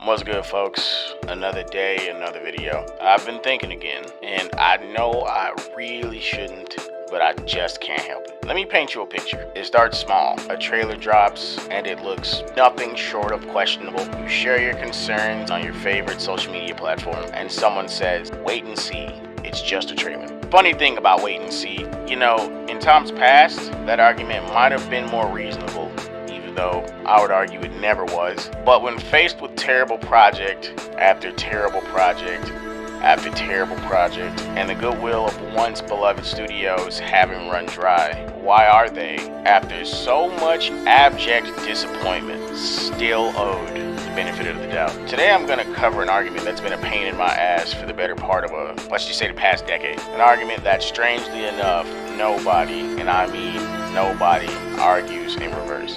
What's good, folks? Another day, another video. I've been thinking again, and I know I really shouldn't, but I just can't help it. Let me paint you a picture. It starts small. A trailer drops, and it looks nothing short of questionable. You share your concerns on your favorite social media platform, and someone says, wait and see, it's just a trailer. Funny thing about wait and see, in times past, that argument might have been more reasonable, even though I would argue it never was. But when faced with terrible project after terrible project after terrible project, and the goodwill of once beloved studios having run dry, why are they, after so much abject disappointment, still owed the benefit of the doubt? Today I'm going to cover an argument that's been a pain in my ass for the better part of let's just say the past decade. An argument that, strangely enough, nobody, and I mean nobody, argues in reverse.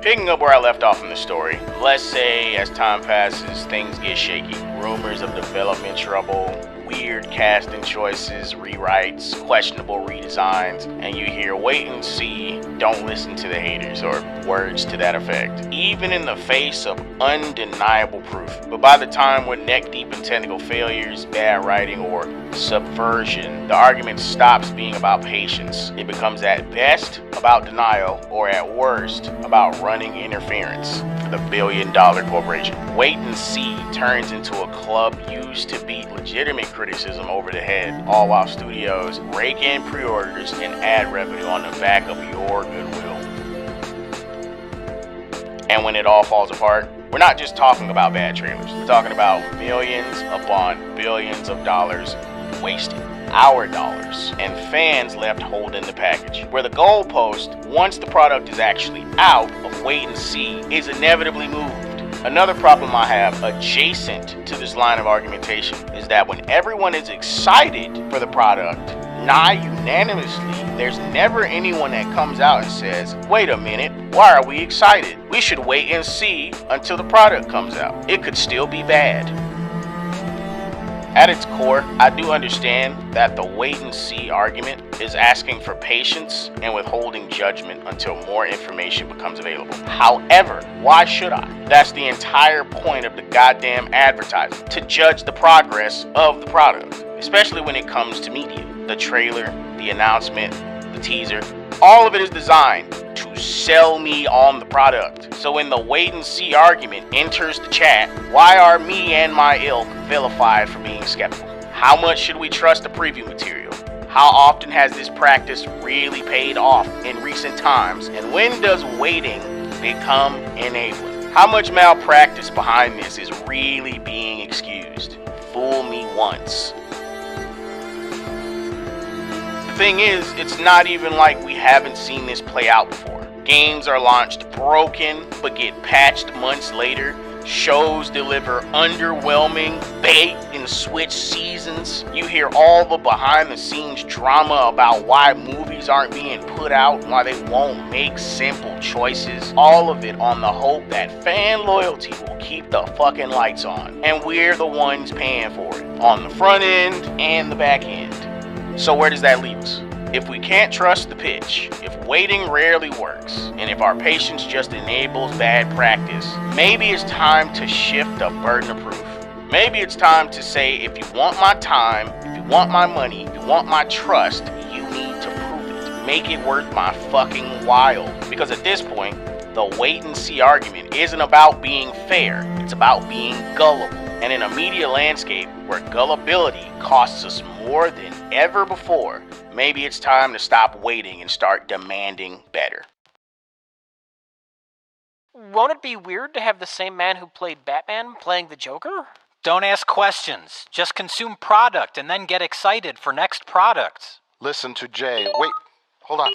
Picking up where I left off in the story, let's say as time passes, things get shaky. Rumors of development trouble, weird casting choices, rewrites, questionable redesigns, and you hear wait and see, don't listen to the haters, or words to that effect. Even in the face of undeniable proof. But by the time we're neck deep in technical failures, bad writing, or subversion, the argument stops being about patience. It becomes at best about denial, or at worst about running interference for the billion-dollar corporation. Wait and see turns into a club used to beat legitimate criticism over the head, all while studios rake in pre-orders and ad revenue on the back of your goodwill. And when it all falls apart, we're not just talking about bad trailers. We're talking about millions upon billions of dollars wasted. Our dollars, and fans left holding the package. Where the goalpost, once the product is actually out of wait and see, is inevitably moved. Another problem I have adjacent to this line of argumentation is that when everyone is excited for the product, nigh unanimously, there's never anyone that comes out and says, wait a minute, why are we excited? We should wait and see until the product comes out. It could still be bad. At its core, I do understand that the wait and see argument is asking for patience and withholding judgment until more information becomes available. However, why should I? That's the entire point of the goddamn advertising, to judge the progress of the product, especially when it comes to media. The trailer, the announcement, the teaser, all of it is designed to sell me on the product. So when the wait and see argument enters the chat, why are me and my ilk vilified for being skeptical? How much should we trust the preview material? How often has this practice really paid off in recent times? And when does waiting become enabling? How much malpractice behind this is really being excused? Fool me once. The thing is, it's not even like we haven't seen this play out before. Games are launched broken, but get patched months later. Shows deliver underwhelming bait and switch seasons. You hear all the behind-the-scenes drama about why movies aren't being put out and why they won't make simple choices. All of it on the hope that fan loyalty will keep the fucking lights on. And we're the ones paying for it, on the front end and the back end. So where does that leave us? If we can't trust the pitch, if waiting rarely works, and if our patience just enables bad practice, maybe it's time to shift the burden of proof. Maybe it's time to say, if you want my time, if you want my money, if you want my trust, you need to prove it. Make it worth my fucking while. Because at this point, the wait and see argument isn't about being fair, it's about being gullible. And in a media landscape where gullibility costs us more than ever before, maybe it's time to stop waiting and start demanding better. Won't it be weird to have the same man who played Batman playing the Joker? Don't ask questions. Just consume product and then get excited for next products. Listen to Jay. Wait, hold on.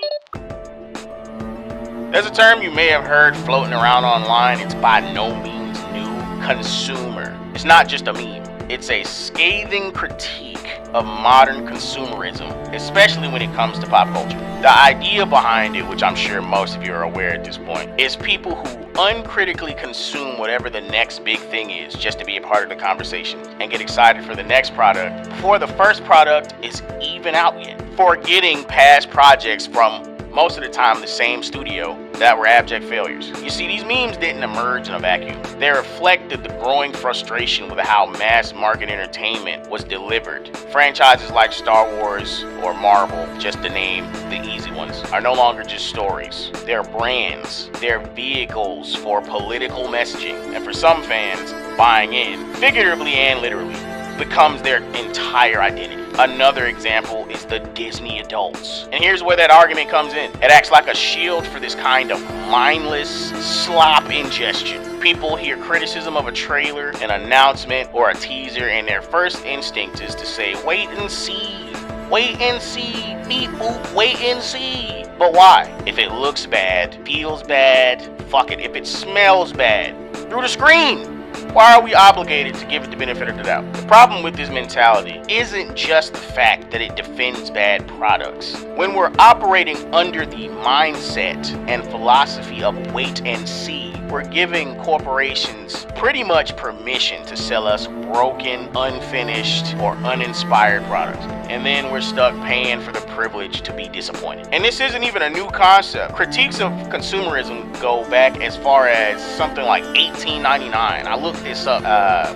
There's a term you may have heard floating around online. It's by no means new. Consumer. It's not just a meme. It's a scathing critique of modern consumerism, especially when it comes to pop culture. The idea behind it, which I'm sure most of you are aware at this point, is people who uncritically consume whatever the next big thing is just to be a part of the conversation and get excited for the next product before the first product is even out yet, forgetting past projects from most of the time the same studio that were abject failures. You see, these memes didn't emerge in a vacuum. They reflected the growing frustration with how mass market entertainment was delivered. Franchises like Star Wars or Marvel, just to name the easy ones, are no longer just stories. They're brands. They're vehicles for political messaging. And for some fans, buying in, figuratively and literally, becomes their entire identity. Another example is the Disney adults. And here's where that argument comes in. It acts like a shield for this kind of mindless slop ingestion. People hear criticism of a trailer, an announcement, or a teaser, and their first instinct is to say, wait and see. Wait and see, beep boop, wait and see. But why? If it looks bad, feels bad, fuck it. If it smells bad, through the screen, why are we obligated to give it the benefit of the doubt? The problem with this mentality isn't just the fact that it defends bad products. When we're operating under the mindset and philosophy of wait and see, we're giving corporations pretty much permission to sell us broken, unfinished, or uninspired products. And then we're stuck paying for the privilege to be disappointed. And this isn't even a new concept. Critiques of consumerism go back as far as something like 1899. I looked this up.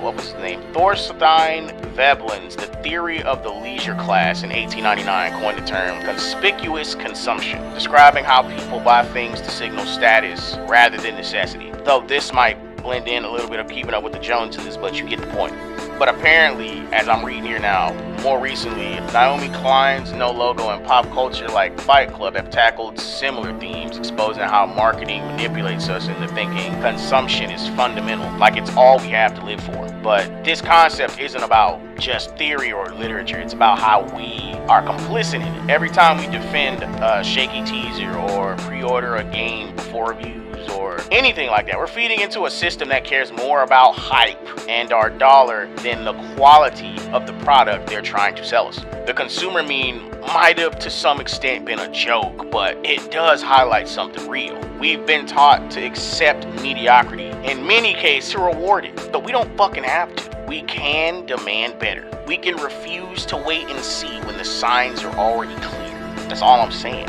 What was his name? Thorstein Veblen's The Theory of the Leisure Class in 1899 coined the term conspicuous consumption, describing how people buy things to signal status rather than necessity. Though this might blend in a little bit of keeping up with the Joneses, but you get the point. But apparently, as I'm reading here now, more recently, Naomi Klein's No Logo and pop culture like Fight Club have tackled similar themes, exposing how marketing manipulates us into thinking consumption is fundamental, like it's all we have to live for. But this concept isn't about just theory or literature, it's about how we are complicit in it. Every time we defend a shaky teaser or pre-order a game before reviews or anything like that, we're feeding into a system that cares more about hype and our dollar than the quality of the product they're trying to sell us. The consumer meme might have to some extent been a joke, but it does highlight something real. We've been taught to accept mediocrity, in many cases to reward it, but we don't fucking have to. We can demand better. We can refuse to wait and see when the signs are already clear. That's all I'm saying.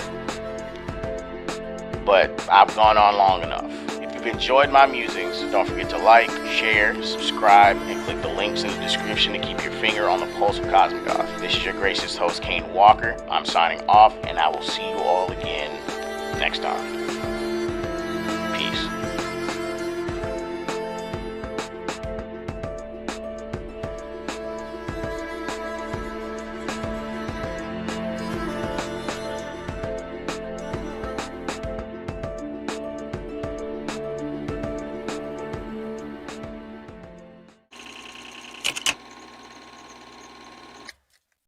But I've gone on long enough. If you've enjoyed my musings, don't forget to like, share, subscribe, and click the links in the description to keep your finger on the pulse of Cosmic Goth. This is your gracious host, Kaine Walker. I'm signing off, and I will see you all again next time. Peace.